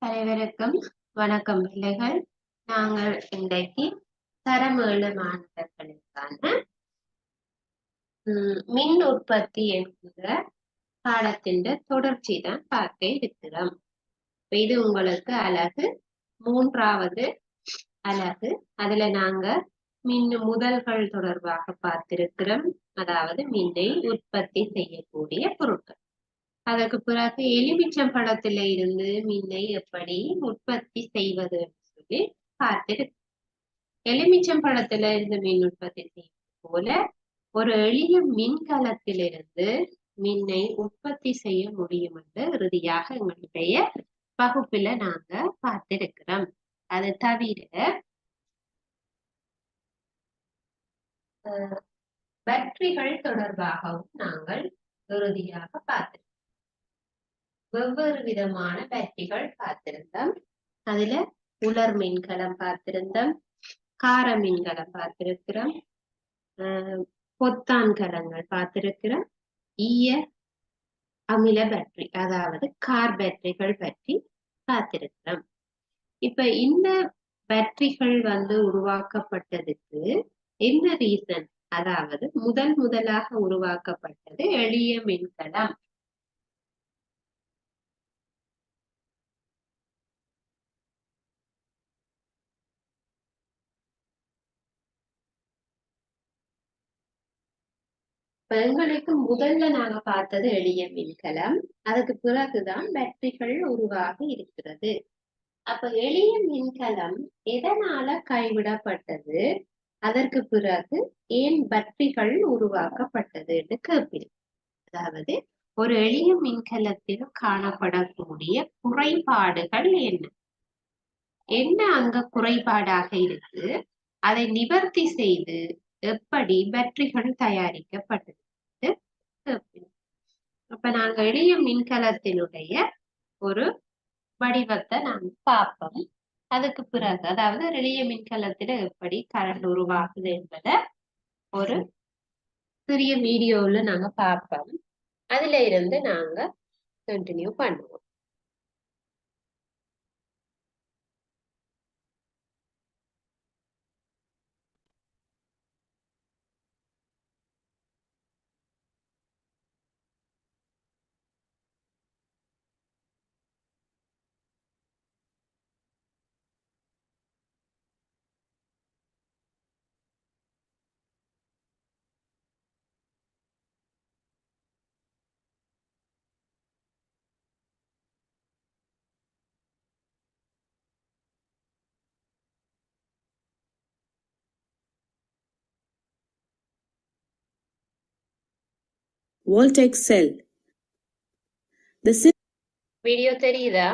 அனைவருக்கும் வணக்கம் பிள்ளைகள். நாங்கள் இன்றைக்கு தரம் 7 மாணவர்களுக்கான மின் உற்பத்தி என்கிற பாடத்தின் தொடர்ச்சி தான் பார்க்க இருக்கிறோம். இது உங்களுக்கு அலகு 3வது அலகு. அதுல நாங்க மின் முதல்கள் தொடர்பாக பார்த்திருக்கிறோம். அதாவது மின்னை உற்பத்தி செய்யக்கூடிய பொருட்கள். அதற்கு பிறகு எலுமிச்சம்பழத்தில இருந்து மின்னை எப்படி உற்பத்தி செய்வது சொல்லி பார்த்திருக்கோம். எலுமிச்சம்பழத்தில இருந்து மின் உற்பத்தி செய்வது போல ஒரு எளிய மின்கலத்திலிருந்து மின்னை உற்பத்தி செய்ய முடியும் என்று இறுதியாக எங்களுடைய வகுப்புல நாங்க பார்த்திருக்கிறோம். அது தவிர பேட்டரிகள் தொடர்பாகவும் நாங்கள் இறுதியாக பார்த்திருக்கோம். வெவ்வேறு விதமான பேட்டரிகள் பார்த்திருந்தோம். அதுல உலர் மின்கலம் பார்த்திருந்தோம், கார மின்கலம் பார்த்திருக்கிறோம், பொத்தான் கலங்கள் பார்த்திருக்கிறோம், ஈய அமில பேட்டரி அதாவது கார் பேட்டரிகள் பற்றி பார்த்திருக்கிறோம். இப்ப இந்த பேட்டரிகள் உருவாக்கப்பட்டதுக்கு என்ன ரீசன்? அதாவது முதலாக உருவாக்கப்பட்டது எளிய மின்கலம். எங்களுக்கு முதல்ல நாங்க பார்த்தது எளிய மின்கலம். அதுக்கு பிறகுதான் பேட்டரிகள் உருவாகி இருக்கிறது. அப்ப எளிய மின்கலம் எதனால கைவிடப்பட்டது? அதற்கு பிறகு ஏன் பேட்டரிகள் உருவாக்கப்பட்டது என்று கேட்பீங்க. அதாவது ஒரு எளிய மின்கலத்தில் காணப்படக்கூடிய குறைபாடுகள் என்ன? என்ன அங்க குறைபாடாக இருக்கு? அதை நிவர்த்தி செய்து எப்படி பேட்டரிகள் தயாரிக்கப்பட்டது? அப்ப நாங்க எளிய மின்கலத்தினுடைய ஒரு வடிவத்தை நாங்க பார்ப்போம். அதுக்கு பிறகு அதாவது எளிய மின்கலத்துல எப்படி கரண்ட் உருவாகுது என்பதை ஒரு சிறிய வீடியோல நாங்க பார்ப்போம். அதுல இருந்து நாங்க கண்டினியூ பண்ணுவோம். Voltaic cell. The வீடியோ தெரியுதா?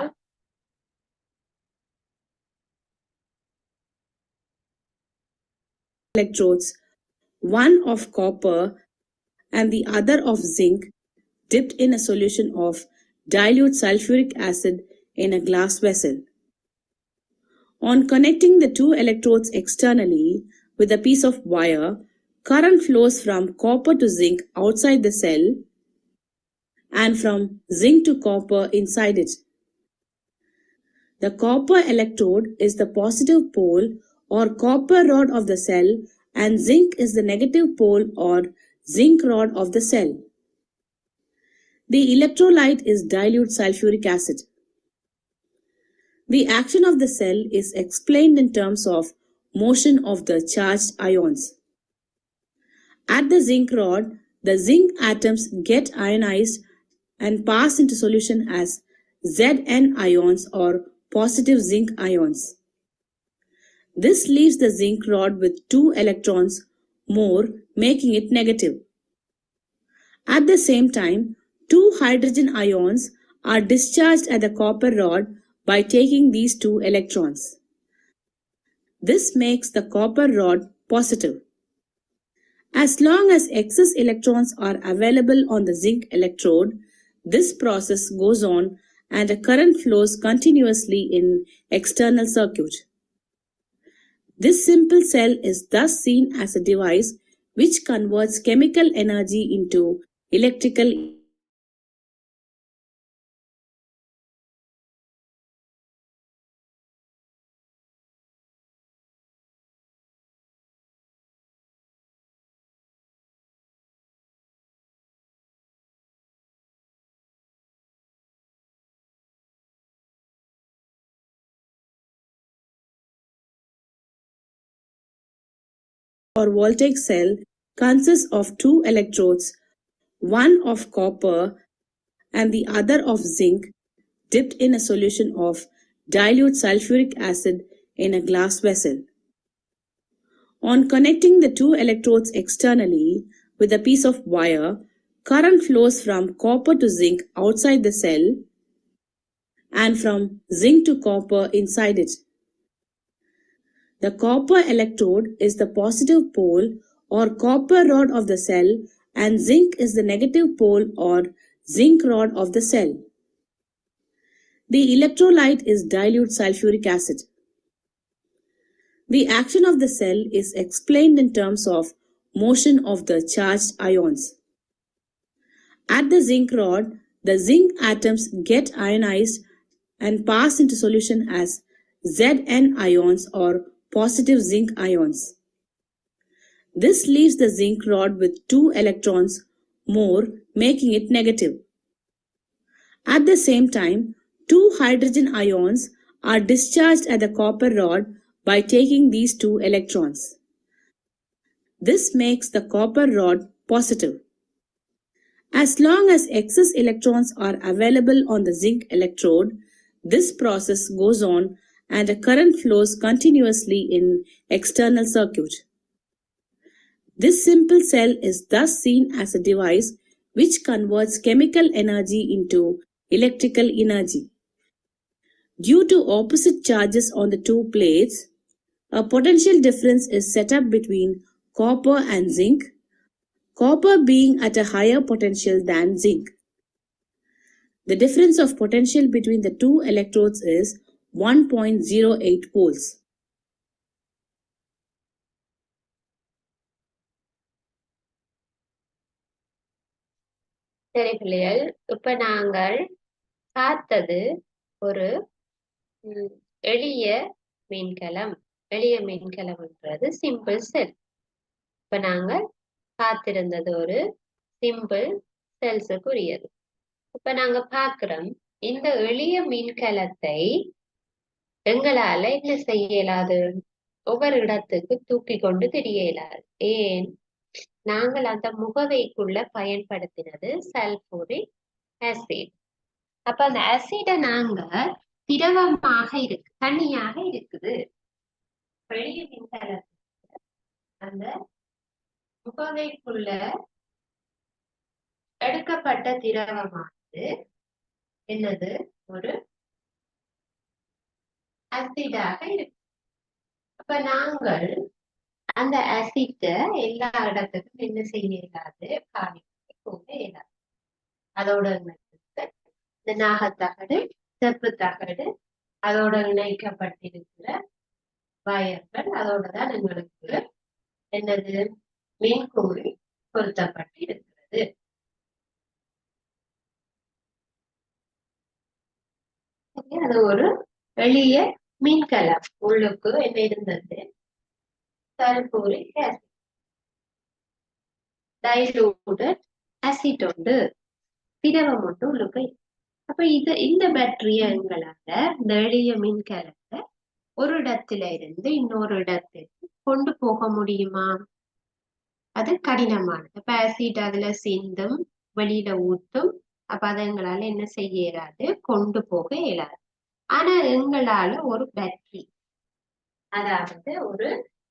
electrodes, one of copper and the other of zinc, dipped in a solution of dilute sulfuric acid in a glass vessel. On connecting the two electrodes externally with a piece of wire, current flows from copper to zinc outside the cell and from zinc to copper inside it. The copper electrode is the positive pole or copper rod of the cell and zinc is the negative pole or zinc rod of the cell. The electrolyte is dilute sulfuric acid. The action of the cell is explained in terms of motion of the charged ions. At the zinc rod, the zinc atoms get ionized and pass into solution as Zn ions or positive zinc ions. This leaves the zinc rod with 2 electrons more, making it negative. At the same time, 2 hydrogen ions are discharged at the copper rod by taking these 2 electrons. This makes the copper rod positive. As long as excess electrons are available on the zinc electrode, this process goes on and a current flows continuously in external circuit. This simple cell is thus seen as a device which converts chemical energy into electrical or voltaic cell consists of two electrodes, one of copper and the other of zinc, dipped in a solution of dilute sulfuric acid in a glass vessel. On connecting the two electrodes externally with a piece of wire, current flows from copper to zinc outside the cell and from zinc to copper inside it. The copper electrode is the positive pole or copper rod of the cell, and zinc is the negative pole or zinc rod of the cell. The electrolyte is dilute sulfuric acid. The action of the cell is explained in terms of motion of the charged ions. At the zinc rod, the zinc atoms get ionized and pass into solution as Zn ions or positive zinc ions. This leaves the zinc rod with 2 electrons more, making it negative. At the same time, 2 hydrogen ions are discharged at the copper rod by taking these 2 electrons. This makes the copper rod positive. As long as excess electrons are available on the zinc electrode, this process goes on and a current flows continuously in external circuit. This simple cell is thus seen as a device which converts chemical energy into electrical energy. Due to opposite charges on the two plates, a potential difference is set up between copper and zinc, copper being at a higher potential than zinc. The difference of potential between the two electrodes is 1.08 volts. சரி பிள்ளைகள், இப்ப நாங்கள் பார்த்தது ஒரு எளிய மின்கலம். எளிய மின்கலம்ன்றது simple செல். இப்ப நாங்கள் பார்த்திருந்தது ஒரு சிம்பிள் செல்ஸுக்குரியது. இப்ப நாங்க பார்க்கிறோம், இந்த எளிய மின்கலத்தை எங்களால என்ன செய்ய இயலாது? ஒவ்வொரு இடத்துக்கு தூக்கி கொண்டு திரிய இயலாது. ஏன்? நாங்கள் அந்த முகவைக்குள்ள பயன்படுத்தினது சல்பூரிக் ஆசிட். அப்ப அந்த ஆசிட நாங்க திரவமாக இருக்கு, தண்ணியாக இருக்குது. எளிய மின்கலத்துல அந்த முகவைக்குள்ள எடுக்கப்பட்ட திரவமானது என்னது? ஒரு ஆசிடாக இருக்கு. அப்ப நாங்கள் அந்த ஆசிட்ட எல்லா இடத்துக்கும் என்ன செய்ய இயலாது? பாவிக்க போக இயலாது. அதோட இந்த நாகத்தகடு, செப்பு தகடு, அதோட இணைக்கப்பட்டிருக்கிற வயர்கள், அதோட தான் எங்களுக்கு என்னது? மின்குமிழ் பொருத்தப்பட்டு இருக்கிறது. அது ஒரு எளிய மின்கலம். உள்ளுக்கு என்ன இருந்தது? சல்பூரிக் ஆசிட், டைலூட்டட் ஆசிட் உண்டு, திரவம் உண்டு உள்ளுக்கு. அப்ப இந்த பேட்டரிய எங்களால இந்த எளிய மின்கலத்தை ஒரு இடத்துல இருந்து இன்னொரு இடத்துக்கு கொண்டு போக முடியுமா? அது கடினமானது. அப்ப ஆசிட் அதுல சேர்ந்தும் வெளியில ஊத்தும். அப்ப அதை எங்களால என்ன செய்ய இயலாது? கொண்டு போக இயலாது. ஆனா எங்களால ஒரு பேட்டரி, அதாவது ஒரு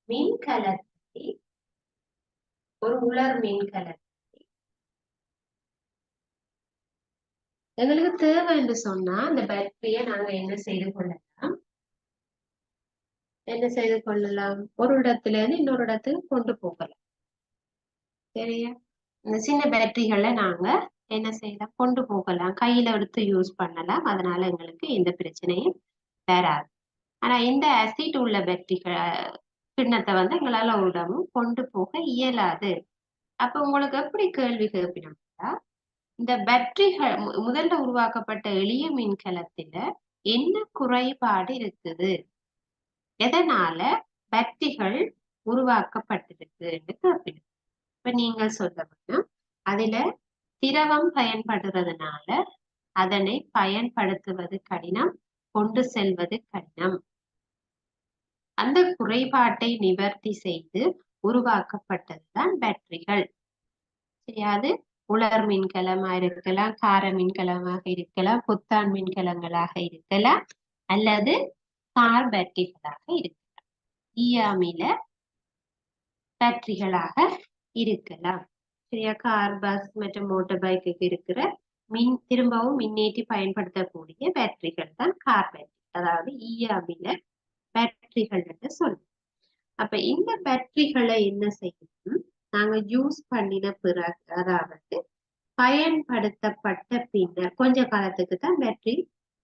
மின்கலத்தை, ஒரு உலர் மின்கலத்தை எங்களுக்கு தேவை என்று சொன்னா அந்த பேட்டரிய நாங்க என்ன செய்து கொள்ளலாம்? ஒரு இடத்துல இருந்து இன்னொரு இடத்துக்கு கொண்டு போகலாம். சரியா? இந்த சின்ன பேட்டரிகளை நாங்க என்ன செய்யலாம்? கொண்டு போகலாம், கையில எடுத்து யூஸ் பண்ணலாம். அதனால எங்களுக்கு எந்த பிரச்சனையும் வராது. ஆனா இந்த ஆசிட் உள்ள பேட்டரிகள் கிண்ணத்தை எங்களால ஒரு இடமும் கொண்டு போக இயலாது. அப்ப உங்களுக்கு எப்படி கேள்வி கேட்பினோம்னா, இந்த பேட்டரிகள் முதல்ல உருவாக்கப்பட்ட எளிய மின்கலத்துல என்ன குறைபாடு இருக்குது? எதனால பேட்டரிகள் உருவாக்கப்பட்டிருக்கு என்று கேட்பினோம். இப்ப நீங்க சொல்ல அதுல திரவம் பயன்படுறதுனால அதனை பயன்படுத்துவது கடினம், கொண்டு செல்வது கடினம். அந்த குறைபாட்டை நிவர்த்தி செய்து உருவாக்கப்பட்டதுதான் பேட்டரிகள். சரியா? அது உலர் மின்கலமா இருக்கலாம், கார மின்கலமாக இருக்கலாம், புத்தான் மின்கலங்களாக இருக்கலாம், அல்லது கார் பேட்டரிகளாக இருக்கலாம், ஈயாமில பேட்டரிகளாக இருக்கலாம். சரியா? கார், பஸ் மற்றும் மோட்டார் பைக்குக்கு இருக்கிற திரும்பவும் மின்னேற்றி பயன்படுத்தக்கூடிய பேட்டரிகள் தான் கார் பேட்டரி, அதாவது ஈயாமில பேட்டரிகள் என்று சொல்லுவோம். அப்ப இந்த பேட்டரிகளை என்ன செய்யணும், நாங்க யூஸ் பண்ணின பிறகு, அதாவது பயன்படுத்தப்பட்ட பின்னர் கொஞ்ச காலத்துக்கு தான்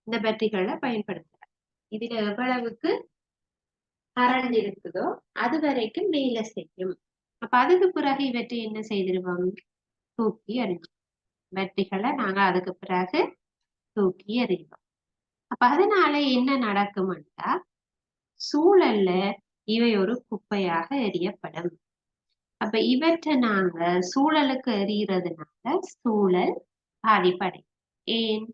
இந்த பேட்டரிகளை பயன்படுத்தலாம். இதுல எவ்வளவுக்கு கரண்ட் இருக்குதோ அது வரைக்கும் வேலை செய்யும். அப்ப அதுக்கு பிறகு இவற்றை என்ன செய்திருவோம், தூக்கி எறிவோம். பேட்டரிகளை நாங்க அதுக்கு பிறகு தூக்கி எறிவோம். அப்ப அதனால என்ன நடக்கும்னா, சூழல்ல இவை ஒரு குப்பையாக எரியப்படும். அப்ப இவற்றை நாங்க சூழலுக்கு எறிகிறதுனால சூழல் பாதிப்படையும். ஏன்?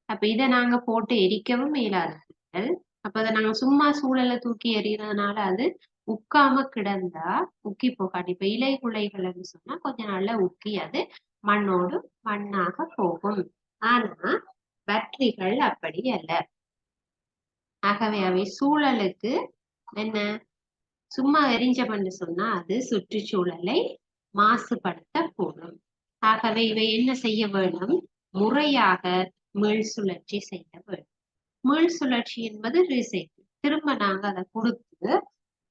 அப்ப இதை நாங்க போட்டு எரிக்கவும் இயலாதவர்கள். அப்ப அதை நாங்க சும்மா சூழலை தூக்கி எறிகிறதுனால அது உக்காம கிடந்தா உக்கி போகாது. இப்ப இலை குலைகள்னு சொன்னா கொஞ்ச நாள்ல உக்கி அது மண்ணோடு மண்ணாக போகும். ஆனா பேட்டரிகள் அப்படி அல்ல. ஆகவே அவை சூழலுக்கு என்ன, சும்மா எரிஞ்சவன்னு சொன்னா அது சுற்றுச்சூழலை மாசுபடுத்த கூடும். ஆகவே இவை என்ன செய்ய வேணும், முறையாக மீள் சுழற்சி செய்ய வேண்டும். மீள் சுழற்சி என்பது ரீசைக்கிள். திரும்ப நாங்க அதை கொடுத்து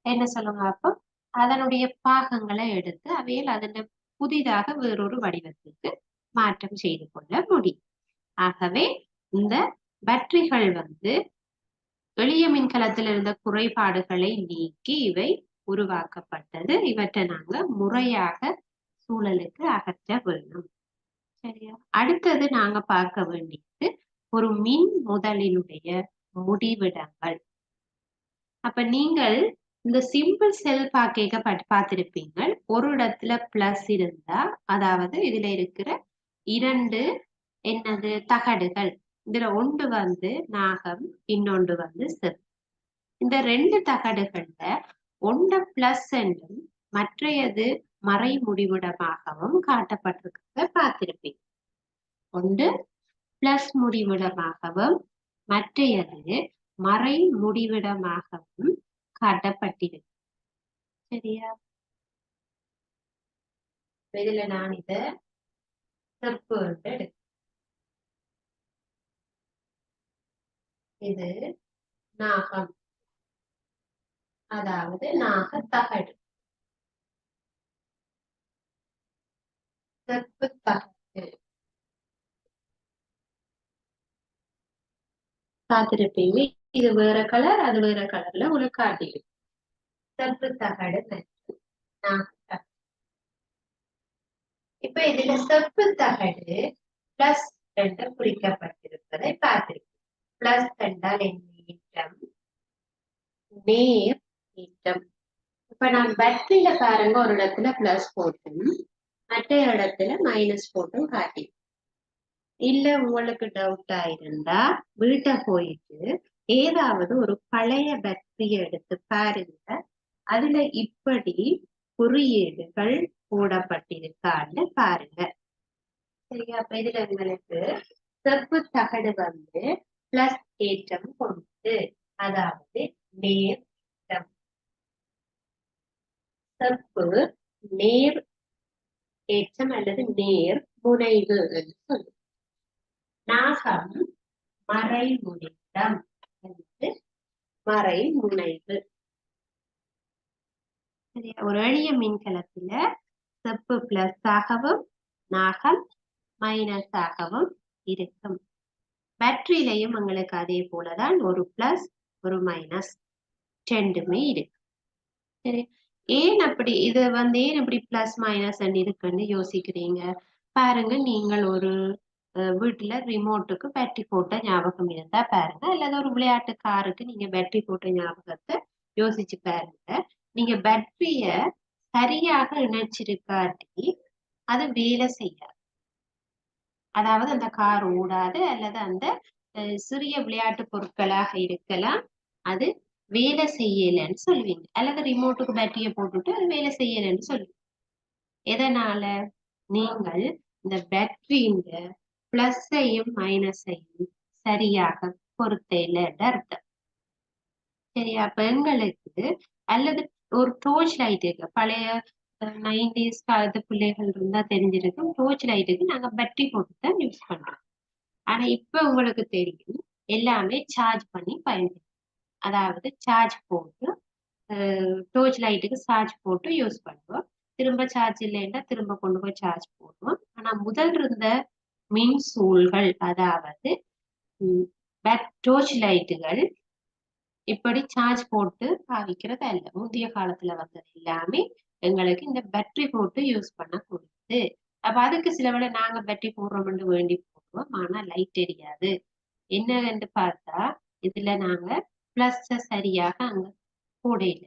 என்ன சொல்லுங்க, அப்போ அதனுடைய பாகங்களை எடுத்து அவையில் அதனை புதிதாக வேறொரு வடிவத்துக்கு மாற்றம் செய்து கொள்ள முடியும். ஆகவே இந்த பேட்டரிகள் எளிய மின்கலத்தில் இருந்த குறைபாடுகளை நீக்கி இவை உருவாக்கப்பட்டது. இவற்றை நாங்க முறையாக சூழலுக்கு அகற்ற வேண்டும். சரியா? அடுத்தது நாங்க பார்க்க வேண்டியது ஒரு மின் முதலினுடைய முடிவிடங்கள். அப்ப நீங்கள் இந்த சிம்பிள் செல் பாக்கேக்க பார்த்திருப்பீங்க. ஒரு இடத்துல பிளஸ் இருந்தா, அதாவது இதுல இருக்கிற 2 என்னது தகடுகள், இதுல ஒன்று நாகம், இன்னொன்று செல். இந்த 2 தகடுகள்ல ஒன்று பிளஸ் என்றும் மற்றையது மறை முடிவிடமாகவும் காட்டப்பட்டிருக்கிறத பார்த்திருப்பீங்க. ஒன்று பிளஸ் முடிவிடமாகவும் மற்றையது மறை முடிவிடமாகவும் காட்டப்பட்டிருக்கு. சரியா? இதுல நான் இத செப்பு எடுக்கிறேன். இது நாகம், அதாவது நாகத்தகடு, செப்பு தகடு பார்த்திருப்பீங்க. இது வேற கலர், அது வேற கலர்ல உங்களுக்கு காட்டிடும். செப்பு தகடு மற்றும் நாகத்தகடு. இப்ப இதுல செப்பு தகடு பிளஸ் என்று குறிக்கப்பட்டிருப்பதை பார்த்திருப்பீங்க. பிளஸ் என்றால் என்ன? நேர் ஈட்டம். இப்ப நான் பேட்டரியில பாருங்க, ஒரு இடத்துல பிளஸ் போட்டும் மற்ற இடத்துல மைனஸ் போட்டும் காட்டி. இல்ல உங்களுக்கு டவுட்டா இருந்தா வீட்டை போயிட்டு ஏதாவது ஒரு பழைய பேட்டரிய எடுத்து பாருங்க, அதுல இப்படி குறியீடுகள் போடப்பட்டிருக்கான்னு பாருங்க. சரியா? அப்ப இதுல உங்களுக்கு செப்பு தகடு பிளஸ் ஏற்றம் கொண்டு, அதாவது நேர் ஈட்டம். செப்பு நேர் ஏற்றம் அல்லது நேர் முனைவு என்று சொல்லுவோம். நாகம் மறை முடிவிடம் அல்லது மறை முனைவு. ஒரு எளிய மின்கலத்துல செப்பு பிளஸ் ஆகவும் நாகம் மைனஸ் ஆகவும் இருக்கும். பேட்டரியிலையும் உங்களுக்கு அதே போலதான் ஒரு பிளஸ் ஒரு மைனஸ் ரெண்டுமே இருக்கு. சரி, ஏன் அப்படி இது ஏன் இப்படி பிளஸ் மைனஸ் இருக்குன்னு யோசிக்கிறீங்க? பாருங்க, நீங்கள் ஒரு வீட்டுல ரிமோட்டுக்கு பேட்டரி போட்ட ஞாபகம் இருந்தா பாருங்க, அல்லது ஒரு விளையாட்டு காருக்கு நீங்க பேட்டரி போட்ட ஞாபகத்தை யோசிச்சு பாருங்க. நீங்க பேட்டரிய சரியாக இணைச்சிருக்காட்டி அது வேலை செய்யாது. அதாவது அந்த கார் ஓடாது, அல்லது அந்த சிறிய விளையாட்டு பொருட்களாக இருக்கலாம், அது வேலை செய்யலைன்னு சொல்லுவீங்க, அல்லது ரிமோட்டுக்கு பேட்டரியை போட்டுட்டு அது வேலை செய்யலைன்னு சொல்லுவீங்க. எதனால? நீங்கள் இந்த பேட்டரியின் பிளஸ்ஸையும் மைனஸையும் சரியாக பொருத்தையிலன்னு அர்த்தம். சரியா? அப்ப எங்களுக்கு அல்லது ஒரு டோர்ச் லைட்டுக்கு பழைய 90s காலத்து பிள்ளைகள் இருந்தா தெரிஞ்சிருக்கும், டோர்ச் லைட்டுக்கு நாங்க பேட்டரி போட்டு தான் யூஸ் பண்றோம். ஆனா இப்ப உங்களுக்கு தெரியும், எல்லாமே சார்ஜ் பண்ணி பயன்படுத்தும். அதாவது சார்ஜ் போட்டு டோர்ச் லைட்டுக்கு சார்ஜ் போட்டு யூஸ் பண்ணுவோம். திரும்ப சார்ஜ் இல்லைன்னா திரும்ப கொண்டு போய் சார்ஜ் போடுவோம். ஆனா முதல் இருந்த மின்சூள்கள், அதாவது டோர்ச் லைட்டுகள் இப்படி சார்ஜ் போட்டு பாவிக்கிறது அல்ல. முந்தைய காலத்துல வந்தது எல்லாமே எங்களுக்கு இந்த பேட்டரி போட்டு யூஸ் பண்ணக்கூடியது. அப்ப அதுக்கு சில வேளை நாங்க பேட்டரி போடுறோம்னு வேண்டி போடுவோம், ஆனா லைட் எரியாது. என்னன்னு பார்த்தா இதுல நாங்க பிளஸ் சரியாக அங்க போடையில.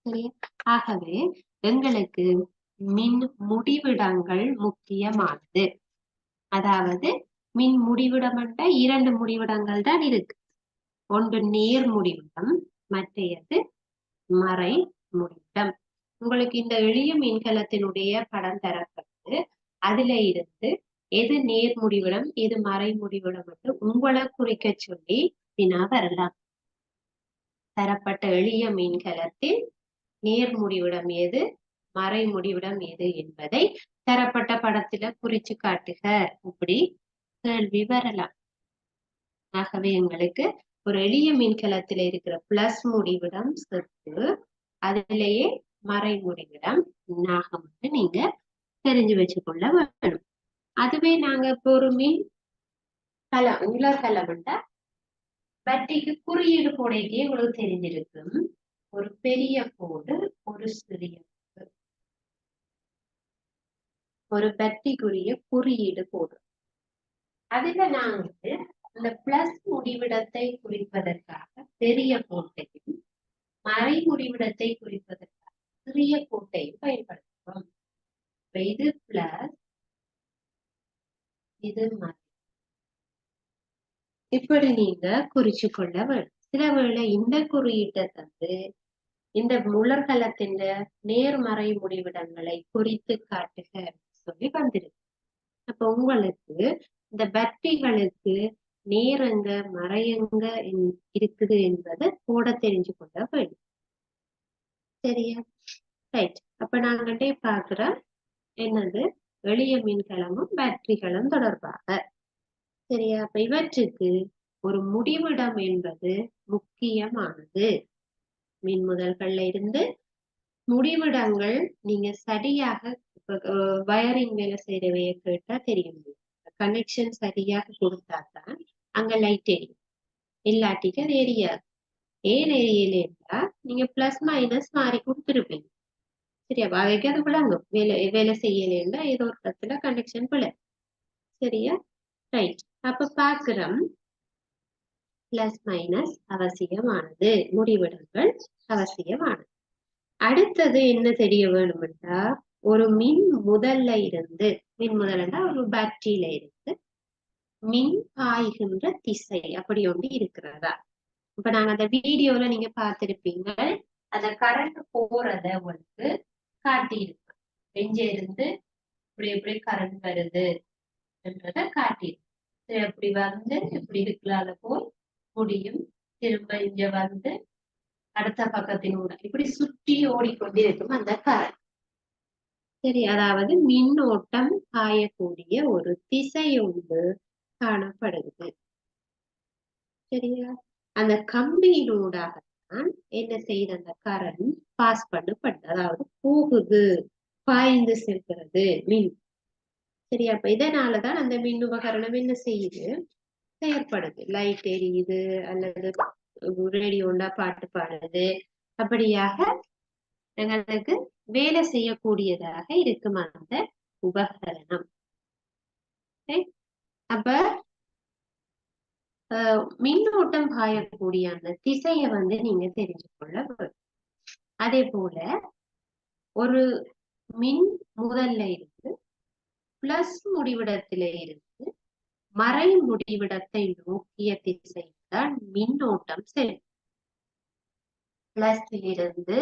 சரியா? ஆகவே எங்களுக்கு மின் முடிவிடங்கள் முக்கியமானது. அதாவது மின் முடிவிடம் என்ற 2 முடிவிடங்கள் தான் இருக்கு. ஒன்று நேர் முடிவிடம், மற்றையது மறை முடிவிடம். உங்களுக்கு இந்த எளிய மின்கலத்தினுடைய படம் தரப்பட்டு அதுல இருந்து எது நேர் முடிவிடம் எது மறை முடிவிடம் என்று உங்களை குறிக்க சொல்லி வினா வரலாம். தரப்பட்ட எளிய மின்கலத்தில் நேர் முடிவிடம் எது மறை முடிவிடம் எது என்பதை தரப்பட்ட படத்துல குறிச்சு காட்டுக, இப்படி கேள்வி வரலாம். ஆகவே எங்களுக்கு ஒரு எளிய மின்கலத்துல இருக்கிற பிளஸ் முடிவிடம் செப்பு, அதிலேயே மறை முடிவிடம் நாகம் நீங்க தெரிஞ்சு வச்சுக்கொள்ள வேணும். அதுவே நாங்க இப்போ ஒரு மின் கலம் உலர்களம் பேட்டரிக்கு குறியீடு போடையே உங்களுக்கு தெரிஞ்சிருக்கும். ஒரு பெரிய கோடு, ஒரு சிறிய கோடு. ஒரு பேட்டரிக்குரிய குறியீடு போடும். அதுல நாங்க இந்த பிளஸ் முடிவிடத்தை குறிப்பதற்காக பெரிய கோட்டையும் மறை முடிவிடத்தை குறிப்பதற்காக சிறிய கோட்டையும் பயன்படுத்துவோம். இது பிளஸ், இது மறை. இப்படி நீங்க குறிச்சு கொள்ள வேண்டும். சில வேளை இந்த குறியீட்டை தந்து இந்த முலர்களத்தின் நேர்மறை முடிவிடங்களை குறித்து காட்டுக சொல்லி வந்திருக்கு. அப்ப உங்களுக்கு இந்த பேட்டரிகளுக்கு நேரங்க மறையங்க இருக்குது என்பதை போட தெரிஞ்சு கொள்ள வேண்டும். சரியா? ரைட். அப்ப நாங்களே பாக்குறோம் என்னது எளிய மின்கலமும் பேட்டரிகளும் தொடர்பாக. சரியா? அப்ப இவற்றுக்கு ஒரு முடிவிடம் என்பது முக்கியமானது. மின்முதல்கள்ல இருந்து முடிவிடங்கள் நீங்க சரியாக வயரிங் வேலை செய்யறவைய கேட்டா தெரியும். கனெக்ஷன் சரியாக கொடுத்தாதான் அங்க லைட் எரியும், இல்லாட்டிக்கு அது எரியாது. ஏன் எரியலைன்னா நீங்க பிளஸ் மைனஸ் மாறி கொடுத்துருப்பீங்க. சரியா? அவைக்கு அது விளங்கும். வேலை செய்யலைன்னா ஏதோ ஒரு இடத்துல கனெக்ஷன் பிள்ளை. சரியா? ரைட். அப்ப பாக்குறோம் பிளஸ் மைனஸ் அவசியமானது, முடிவிடங்கள் அவசியமானது. அடுத்தது என்ன தெரிய வேணும்னா, ஒரு மின் முதல்ல இருந்து மின் முதல்னா ஒரு பேட்டரியில இருந்து மின் பாய்கின்ற திசை அப்படி ஒன்று இருக்கிறதா? இப்ப நாங்க அந்த வீடியோல நீங்க பார்த்திருப்பீங்க, அந்த கரண்ட் போறத உங்களுக்கு காட்டியிருக்கு. எங்க இருந்து இப்படி எப்படி கரண்ட் வருது என்றதை காட்டியிருக்கு. இப்படி வந்து இப்படி இருக்கிறால போய் முடியும், திரும்ப இங்க வந்து அடுத்த பக்கத்தினோட இப்படி சுற்றி ஓடிக்கொண்டிருக்கும் அந்த கரண்ட். சரி, அதாவது மின்னோட்டம் பாயக்கூடிய ஒரு திசை ஒன்று காணப்படுது. சரியா? அந்த கம்பியினூடாகத்தான் என்ன செய்யுது, அந்த கரண்ட் பாஸ் பண்ணப்படுது, அதாவது போகுது, பாய்ந்து செல்கிறது மின். சரியா? அப்ப இதனாலதான் அந்த மின் உபகரணம் என்ன செய்யுது, செயற்படுது. லைட் எரியுது அல்லது ரேடியோண்டா பாட்டு பாடுது, அப்படியாக எங்களுக்கு வேலை செய்யக்கூடியதாக இருக்கும் அந்த உபகரணம். அப்ப மின்னோட்டம் பாயக்கூடிய அந்த திசையை வந்து நீங்க தெரிஞ்சு கொள்ள வேண்டும். அதே போல ஒரு மின் முதல்ல இருந்து பிளஸ் முடிவிடத்தில இருந்து மறை முடிவிடத்தை நோக்கிய திசை தான் மின்னோட்டம் செல்லும். பிளஸிலிருந்து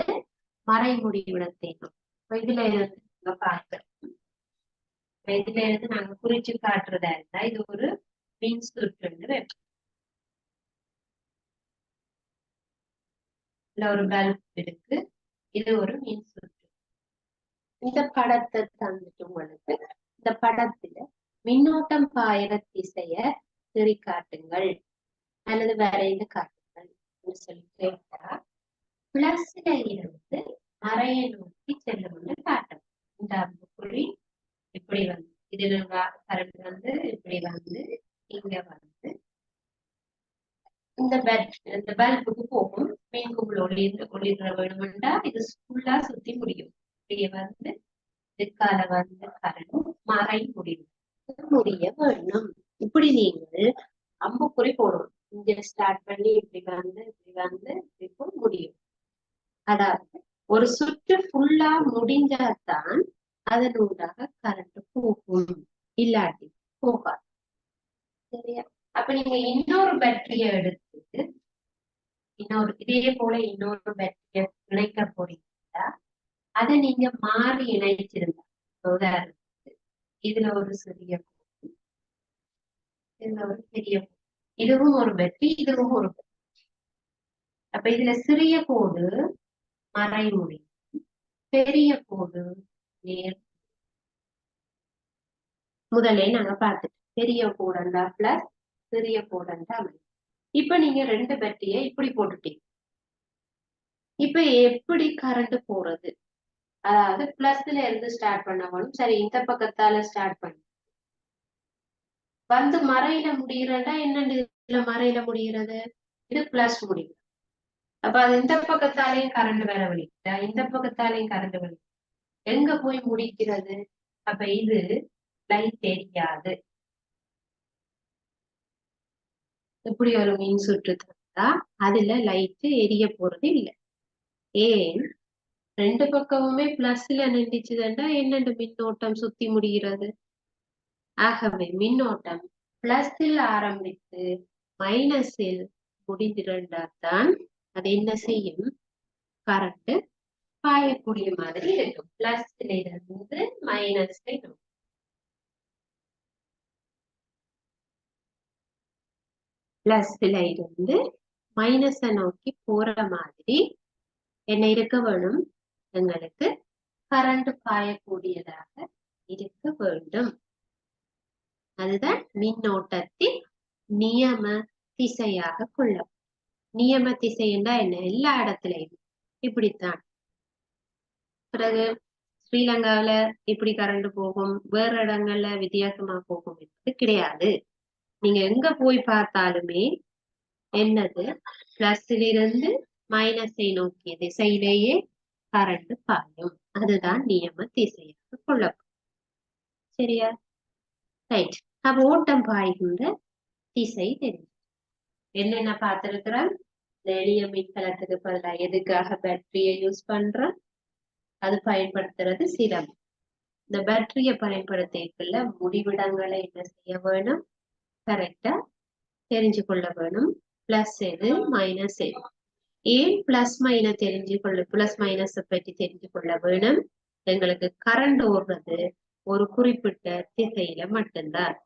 மறைமுடிவிடத்தை நோக்கி. இதுல இருந்து நாங்க பார்க்கிறோம். இதுல இருந்து நாங்க குறிச்சு காட்டுறதா இருந்தா இது ஒரு மின்சுற்று. இதுல ஒரு பல்ப் இருக்கு. இது ஒரு மின்சுற்று. இந்த படத்தை தந்துட்டு உங்களுக்கு இந்த படத்துல மின்னோட்டம் பாயிற திசைய காட்டுங்கள் அல்லது வரைந்து காட்டுங்கள் சொல்லி கேட்டா பிளஸ்ல இருந்து மறைய நோக்கி செல்லும்னு காட்டும். இந்த அம்புக்குறி இப்படி வந்து இதுல கரண்ட் வந்து இப்படி வந்து இங்க வந்து இந்த பல்புக்கு போகும். மின்குள் ஒளிர வேணும்னா இது ஃபுல்லா சுத்தி முடியும். இப்படியே வந்து இதுக்கால வந்து கரண்ட் மறை முடிய வேணும். இப்படி நீங்கள் அம்புக்குறி போடணும். இங்க ஸ்டார்ட் பண்ணி இப்படி வந்து இப்படி முடியும். அதாவது ஒரு சுற்று ஃபுல்லா முடிஞ்சாதான் அதனூடாக கரண்ட் போகும், இல்லாட்டி போகாது. சரியா? அப்ப நீங்க இன்னொரு பேட்டரிய எடுத்துட்டு இதே போல இன்னொரு பேட்டரிய இணைக்க போறீங்களா, அதை நீங்க மாறி இணைச்சிருந்தா, உதாரணத்துக்கு இதுல ஒரு சிறிய கோடு, இதுல ஒரு பெரிய கோடு, இதுவும் ஒரு பேட்டரி, இதுவும் ஒரு பேட்டரி. அப்ப இதுல சிறிய கோடு மறை முடியும், பெரிய கோடு நேர். முதலே நாங்க பார்த்துட்டோம். பெரிய கோடண்டா பிளஸ், சிறிய கோடண்டா மைனஸ். இப்ப நீங்க ரெண்டு பேட்டரிய இப்படி போட்டுட்டீங்க. இப்ப எப்படி கரண்ட் போறது? அதாவது பிளஸ்ல இருந்து ஸ்டார்ட் பண்ணணும். சரி, இந்த பக்கத்தால ஸ்டார்ட் பண்ணி வந்து மறையில முடியறதா என்னன்னு? இதுல மறையில முடிகிறது, இது பிளஸ் முடியும். அப்ப அது இந்த பக்கத்தாலேயும் கரண்ட் வேற வலிக்குதா, இந்த பக்கத்தாலேயும் கரண்ட் வலி, எங்க போய் முடிக்கிறது? அப்ப இது லைட் தெரியாது. இப்படி ஒரு மின் சுற்று தந்தா அதுல லைட் எரிய போறது இல்லை. ஏன்? ரெண்டு பக்கமுமே பிளஸ்ல நின்றுச்சுதுன்னா என்னென்று மின்னோட்டம் சுத்தி முடிகிறது. ஆகவே மின்னோட்டம் பிளஸில் ஆரம்பித்து மைனஸில் முடிந்திருந்தால்தான் அது என்ன செய்யும்? கரண்ட் பாயக்கூடிய மாதிரி இருக்கும். பிளஸ்ல இருந்து மைனஸ்ல இருக்கும். பிளஸ்ல இருந்து மைனஸ நோக்கி போற மாதிரி என்ன இருக்க வேணும்? எங்களுக்கு கரண்ட் பாயக்கூடியதாக இருக்க வேண்டும். அதுதான் மின்னோட்டத்தின் நியம திசையாக கொள்ளும். நியம திசை என்றா என்ன? எல்லா இடத்துலயும் இப்படித்தான். பிறகு ஸ்ரீலங்காவில இப்படி கரண்ட் போகும், வேற இடங்கள்ல வித்தியாசமா போகும் என்பது கிடையாது. நீங்க எங்க போய் பார்த்தாலுமே என்னது? பிளஸ்லிருந்து மைனஸை நோக்கிய திசையிலேயே கரண்ட் பாயும். அதுதான் நியம திசையாக கொள்ளப்படும். சரியா? ரைட். அப்ப ஓட்டம் பாய்கின்ற திசை தெரியும். என்னென்ன பார்த்திருக்கிறோம்? எளிய மின்கலத்துக்கு பதிலா எதுக்காக பேட்டரியை யூஸ் பண்றோம்? அது பயன்படுத்துறது சிரமம். இந்த பேட்டரிய பயன்படுத்திக்குள்ள முடிவிடங்களை என்ன செய்ய வேணும்? கரெக்டா தெரிஞ்சு கொள்ள வேணும். பிளஸ் எது, மைனஸ் எது. ஏன் பிளஸ் மைனஸ் பிளஸ் மைனஸ் பற்றி தெரிஞ்சு கொள்ள வேணும்? எங்களுக்கு கரண்ட் ஓடுறது ஒரு குறிப்பிட்ட திசையில மட்டும்தான்.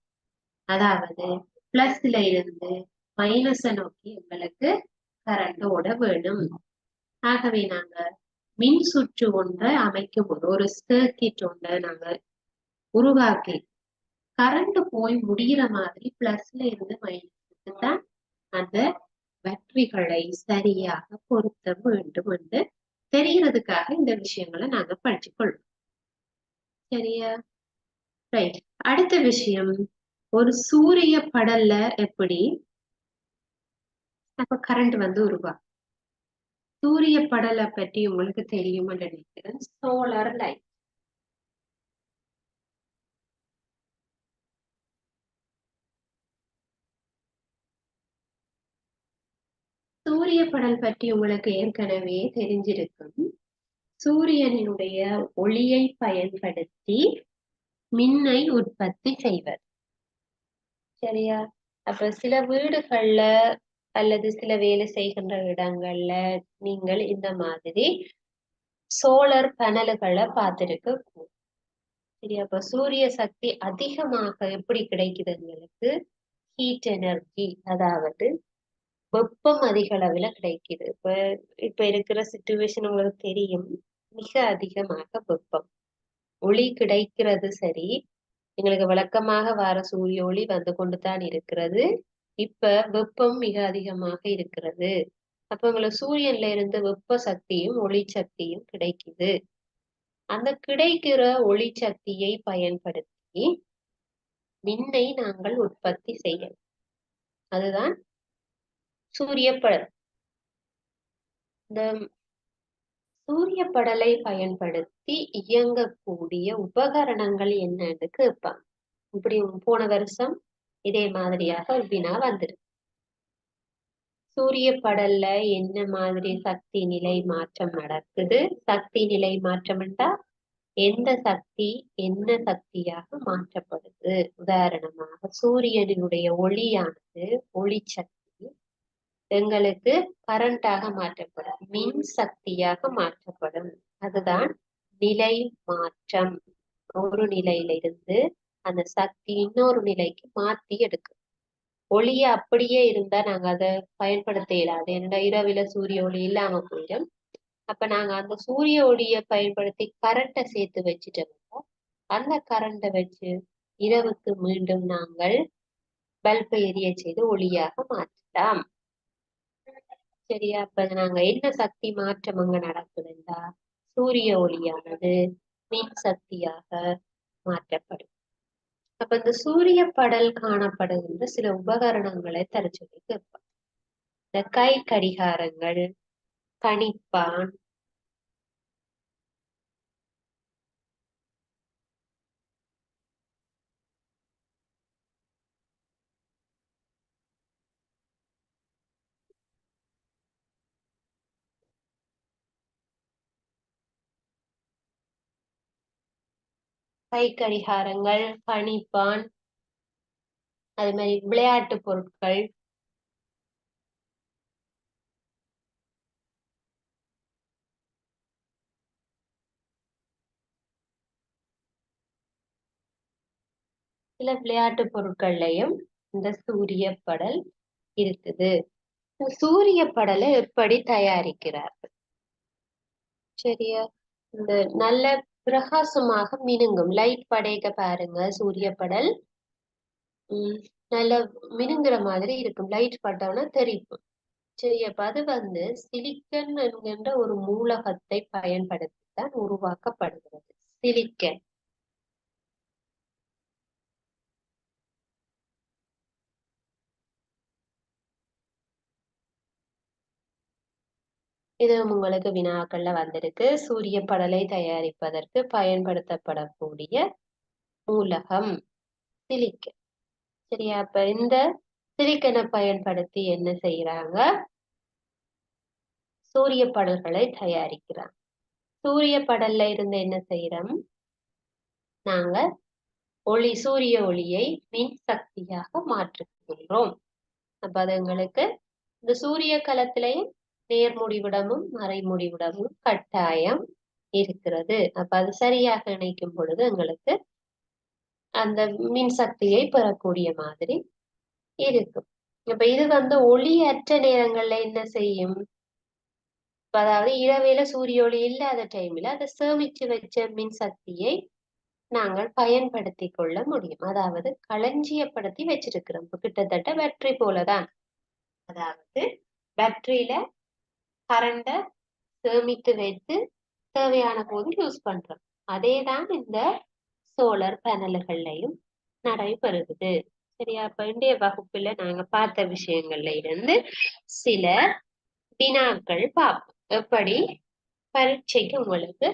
அதாவது பிளஸ்ல இருந்து மைனஸ நோக்கி எங்களுக்கு கரண்ட் ஓட வேணும். ஆகவே நாங்க மின் சுற்று ஒன்றை அமைக்கும் போது, ஒரு சர்க்கிட் ஒன்றை நாங்க உருவாக்கி கரண்ட் போய் முடிகிற மாதிரி பிளஸ்ல இருந்து மைனஸுக்கு தான் அந்த பேட்டரிகளை சரியாக பொருத்த வேண்டும் என்று தெரிகிறதுக்காக இந்த விஷயங்களை நாங்க படிச்சுக்கொள்வோம். சரியா? ரைட். அடுத்த விஷயம், ஒரு சூரிய படல்ல எப்படி அப்ப கரண்ட் வந்து உருவாகும். சூரிய படலை பற்றி உங்களுக்கு தெரியுமா நினைக்கிறேன். Solar light. சூரிய படல் பற்றி உங்களுக்கு ஏற்கனவே தெரிஞ்சிருக்கும். சூரியனுடைய ஒளியை பயன்படுத்தி மின்னை உற்பத்தி செய்வது. சரியா? அப்ப சில வீடுகள்ல அல்லது சில வேலை செய்கின்ற இடங்கள்ல நீங்கள் இந்த மாதிரி சோலார் பேனல்களை பார்த்திருக்க கூடும். சரி, அப்ப சூரிய சக்தி அதிகமாக எப்படி கிடைக்குது எங்களுக்கு? ஹீட் எனர்ஜி, அதாவது வெப்பம் அதிக அளவுல கிடைக்குது. இப்ப இருக்கிற சிச்சுவேஷன் உங்களுக்கு தெரியும், மிக அதிகமாக வெப்பம். ஒளி கிடைக்கிறது சரி, எங்களுக்கு வழக்கமாக வர சூரிய ஒளி வந்து கொண்டுதான் இருக்கிறது. இப்ப வெப்பம் மிக அதிகமாக இருக்கிறது. அப்ப உங்களுக்கு சூரியன்ல இருந்து வெப்ப சக்தியும் ஒளி சக்தியும் கிடைக்குது. அந்த கிடைக்கிற ஒளி சக்தியை பயன்படுத்தி மின்னை நாங்கள் உற்பத்தி செய்யலாம். அதுதான் சூரிய படல். இந்த சூரிய படலை பயன்படுத்தி இயங்கக்கூடிய உபகரணங்கள் என்னன்னு கேட்பாங்க. இப்படி போன வருஷம் இதே மாதிரியாக ஒரு வினா வந்திருக்கு. சூரிய படல்ல என்ன மாதிரி சக்தி நிலை மாற்றம் நடக்குது? சக்தி நிலை மாற்றம் என்றா எந்த சக்தி என்ன சக்தியாக மாற்றப்படுது? உதாரணமாக சூரியனுடைய ஒளியானது ஒளி சக்தி எங்களுக்கு கரண்டாக மாற்றப்படும், மின் சக்தியாக மாற்றப்படும். அதுதான் நிலை மாற்றம். ஒரு நிலையில இருந்து அந்த சக்தி இன்னொரு நிலைக்கு மாத்தி எடுக்கும். ஒளிய அப்படியே இருந்தா நாங்க அதை பயன்படுத்த இயலாது. ஏன்னா இரவில சூரிய ஒளி இல்லாம போயிடும். அப்ப நாங்க அந்த சூரிய ஒளியை பயன்படுத்தி கரண்ட்டை சேர்த்து வச்சுட்டோம். அந்த கரண்ட்டை வச்சு இரவுக்கு மீண்டும் நாங்கள் பல்பை எரிய செய்து ஒளியாக மாற்றலாம். சரியா? அப்ப நாங்க என்ன சக்தி மாற்றம் அங்க நடக்குதுண்டா, சூரிய ஒளியானது மின் சக்தியாக மாற்றப்படும். அப்ப இந்த சூரிய படல் காணப்படுகின்ற சில உபகரணங்களை தர சொல்லி கேட்பாங்க. இந்த கை கடிகாரங்கள், கணிப்பான், கை கடிகாரங்கள், கணிப்பான், அது மாதிரி விளையாட்டு பொருட்கள், சில விளையாட்டு பொருட்கள்லயும் இந்த சூரிய படல் இருக்குது. சூரிய படலை எப்படி தயாரிக்கிறார்கள்? சரியா? இந்த நல்ல பிரகாசமாக மினுங்கும் லைட் படைக்க பாருங்க, சூரிய படல் நல்ல மினுங்குற மாதிரி இருக்கும். லைட் பட்டோன்னா தெரியும். சரி, அப்ப அது சிலிக்கன் என்கின்ற ஒரு மூலகத்தை பயன்படுத்தித்தான் உருவாக்கப்படுகிறது. சிலிக்கன். இது உங்களுக்கு வினாக்கள்ல வந்திருக்கு. சூரிய படலை தயாரிப்பதற்கு பயன்படுத்தப்படக்கூடிய மூலகம் சிலிக்கன். சரியா? அப்ப இந்த சிலிக்கனை பயன்படுத்தி என்ன செய்யறாங்க? சூரிய படல்களை தயாரிக்கிறாங்க. சூரிய படல்ல இருந்து என்ன செய்யறோம்? நாங்க சூரிய ஒளியை மின் சக்தியாக மாற்றுகின்றோம். அப்ப அது எங்களுக்கு இந்த சூரிய களத்திலையும் நேர்முடிவிடமும் மறைமுடிவிடமும் கட்டாயம் இருக்கிறது. அப்ப அது சரியாக இணைக்கும் பொழுது எங்களுக்கு அந்த மின் சக்தியை பெறக்கூடிய மாதிரி இருக்கும். இப்ப இது ஒளியற்ற நேரங்கள்ல என்ன செய்யும்? அதாவது இரவேல சூரிய ஒளி இல்லாத டைம்ல அதை சேமிச்சு வச்ச மின் சக்தியை நாங்கள் பயன்படுத்தி கொள்ள முடியும். அதாவது களஞ்சியப்படுத்தி வச்சிருக்கிறோம். கிட்டத்தட்ட பேட்டரி போலதான். அதாவது பேட்டரியில கரண்ட சேமித்து வைத்து தேவையான போது யூஸ் பண்றோம். அதேதான் இந்த சோலார் பேனல்கள்லையும் நடைபெறுகிறது. சரியா? இப்ப இன்றைய வகுப்புல நாங்க பார்த்த விஷயங்கள்ல இருந்து சில வினாக்கள் பார்ப்போம். எப்படி பரீட்சைக்கு உங்களுக்கு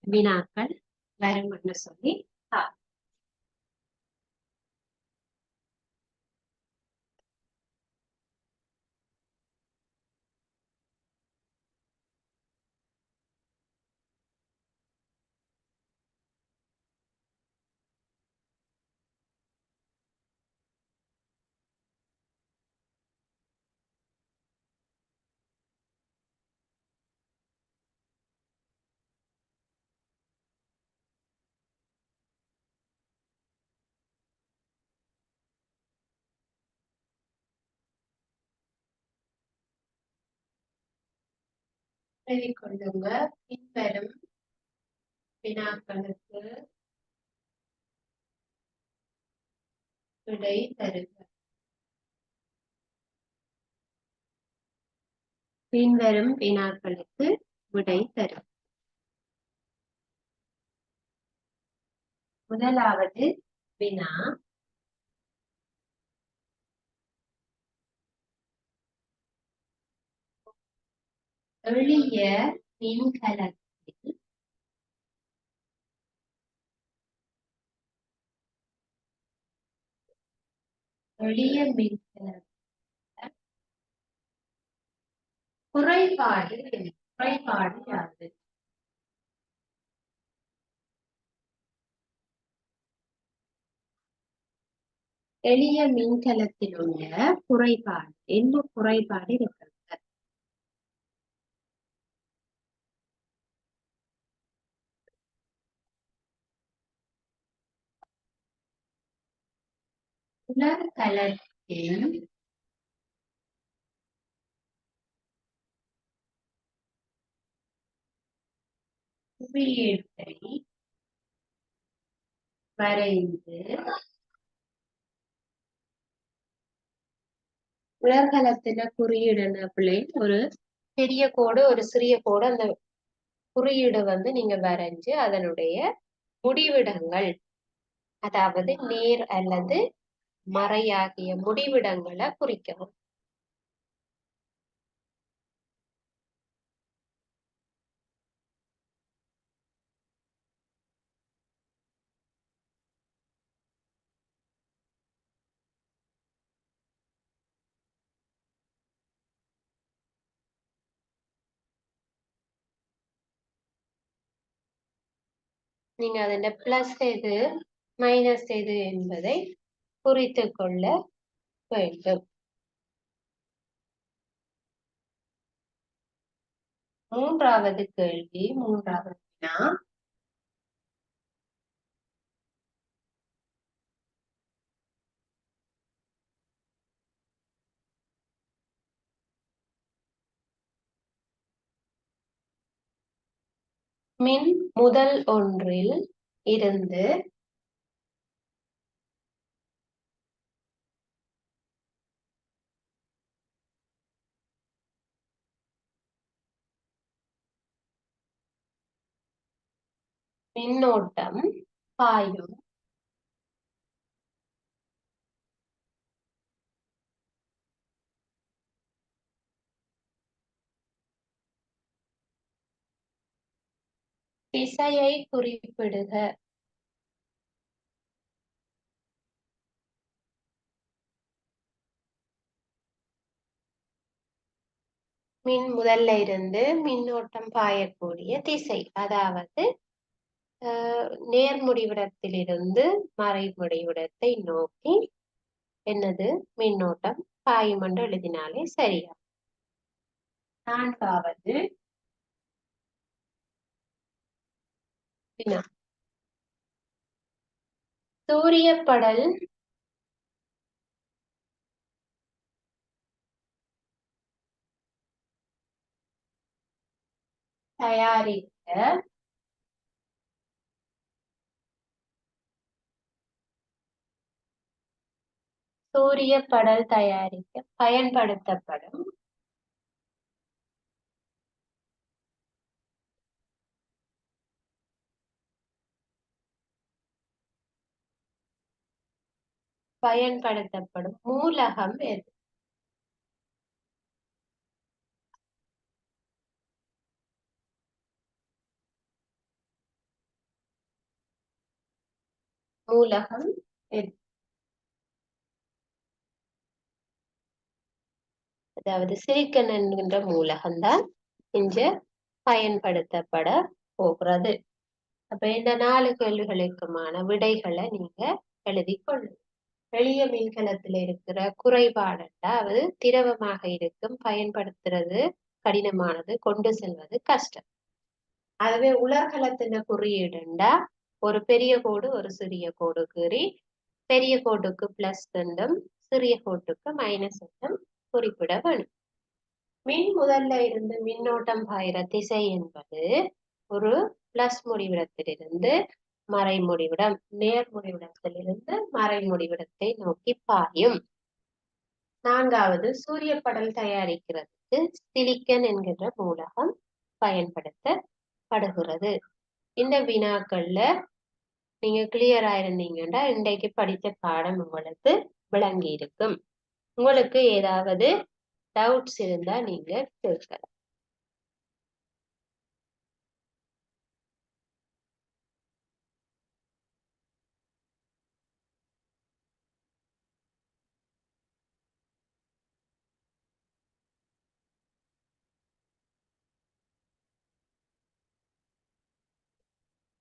வினாக்கள் வரும்னு சொல்லி பார்ப்போம். எழுதிக் கொள்ளுங்க. பின்வரும் வினாக்களுக்கு விடை தருக. பின்வரும் வினாக்களுக்கு விடை தருக. முதலாவது வினா, எளிய மின்கலத்தில் குறைபாடு யாது? எளிய மின்கலத்தில் உள்ள குறைபாடு, என்ன குறைபாடு இருக்கிறது? உலர்கலத்தில் குறியீட்டை வரைந்து உலர்கலத்துல குறியீடு பிள்ளை ஒரு பெரிய கோடு ஒரு சிறிய கோடு, அந்த குறியீடு நீங்க வரைஞ்சு அதனுடைய முடிவிடங்கள், அதாவது நேர் அல்லது மறையாகிய முடிவிடங்களை குறிக்கவும். நீங்க அதோட பிளஸ் எது மைனஸ் எது என்பதை குறித்து கொள்ள வேண்டும். மூன்றாவது கேள்வி, மூன்றாவது வினா, மின் முதல் ஒன்றில் இருந்து மின்னோட்டம் பாயும் திசையை குறிப்பிடுக. மின் முதல்ல இருந்து மின்னோட்டம் பாயக்கூடிய திசை, அதாவது நேர்முடிவிடத்திலிருந்து மறைமுடிவிடத்தை நோக்கி என்னது மின்னோட்டம் பாயும் என்று எழுதினாலே சரியா. நான்காவது வினா, சூரிய படல் தயாரிக்க பயன்படுத்தப்படும் மூலகம் எது? மூலகம் எது? அதாவது சிலிக்கன் என்கின்ற மூலகம்தான் இங்க பயன்படுத்தப்பட போகிறது. அப்ப இந்த 4 கேள்விகளுக்குமான விடைகளை நீங்க எழுதி கொள்ளுங்க. எளிய மின்கலத்துல இருக்கிற குறைபாடு, அதாவது திரவமாக இருக்கும், பயன்படுத்துறது கடினமானது, கொண்டு செல்வது கஷ்டம். அதுவே உலர்கலத்தின குறியீடுண்டா ஒரு பெரிய கோடு ஒரு சிறிய கோடு கீறி பெரிய கோட்டுக்கு பிளஸ் என்றும் சிறிய கோட்டுக்கு மைனஸ் என்றும் குறிப்பிட வேணும். மின் முதல்ல இருந்து மின்னோட்டம் பாயிற திசை என்பது ஒரு பிளஸ் முடிவிடத்திலிருந்து மறை முடிவிடம், நேர் முடிவிடத்திலிருந்து மறை முடிவிடத்தை நோக்கி பாயும். நான்காவது, சூரிய படல் தயாரிக்கிறதுக்கு சிலிக்கன் என்கின்ற மூலகம் பயன்படுத்தப்படுகிறது. இந்த வினாக்கள்ல நீங்க கிளியரா இருந்தீங்கன்னா இன்றைக்கு படித்த பாடம் உங்களுக்கு விளங்கி இருக்கும். உங்களுக்கு ஏதாவது டவுட்ஸ் இருந்தா நீங்க கேட்கலாம்.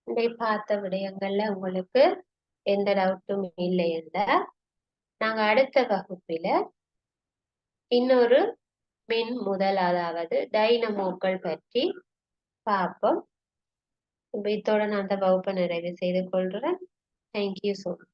இன்றைக்கு பார்த்த விடயங்கள்ல உங்களுக்கு எந்த டவுட்டும் இல்லை என்றால் நாங்க அடுத்த வகுப்பில இன்னொரு மின் முதல், அதாவது டைனமோக்கள் பற்றி பார்ப்போம். இப்ப இத்தோட நான் அந்த வகுப்பை நிறைவு செய்து கொள்றேன். Thank you so much.